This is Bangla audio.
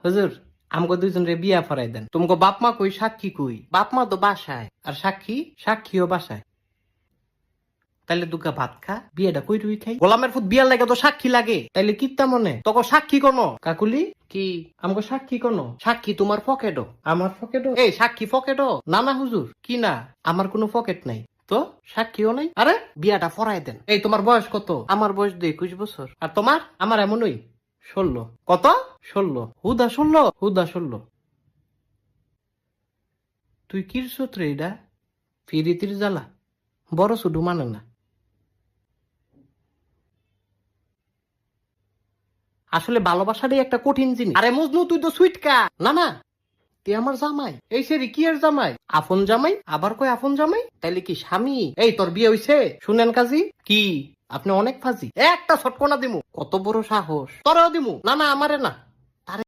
হুজুর আমগো দুইজন রে বিয়া ফরাই দেন। তোমাকে বাপ মা কই, সাক্ষী কই? বাপ মা তো বাসায়, আর সাক্ষীও বাসায়। তাইলে দুগা ভাত খা, বিয়েটা কই রুই খাই। গোলামের ফুট বিয়ার লাগে তো সাক্ষী লাগে, তাইলে কিত্তা মনে তোকে সাক্ষী কোনো? কাকুলি কি আমগো সাক্ষী কোনো? সাক্ষী তোমার পকেটও, আমার পকেটও। এই সাক্ষী পকেটও না? না হুজুর, কি না? আমার কোনো পকেট নাই তো, সাক্ষীও নাই। আরে বিয়াটা ফরাই দেন। এই তোমার বয়স কত? আমার বয়স 21 বছর। আর তোমার? আমার এমনই 16। কত? 16। হুদা 16, হুদা 16। তুই কিরছত রে এটা? ফিরিতির জ্বালা বড় শুধু মানে না। আসলে ভালোবাসাটাই একটা কঠিন জিনিস। আরে মজনু তুই তো সুইটকা। না না, তুই আমার জামাই। এই সেরি কি এর জামাই? আপন জামাই, আবার কই আপন জামাই? তাইলে কি স্বামী? এই তোর বিয়ে হইছে? শুনেন কাজী কি আপনি অনেক ফাজি। একটা ছটকনা দিমু। কত বড় সাহস! তোরাও দিমু। না না, আমারে না।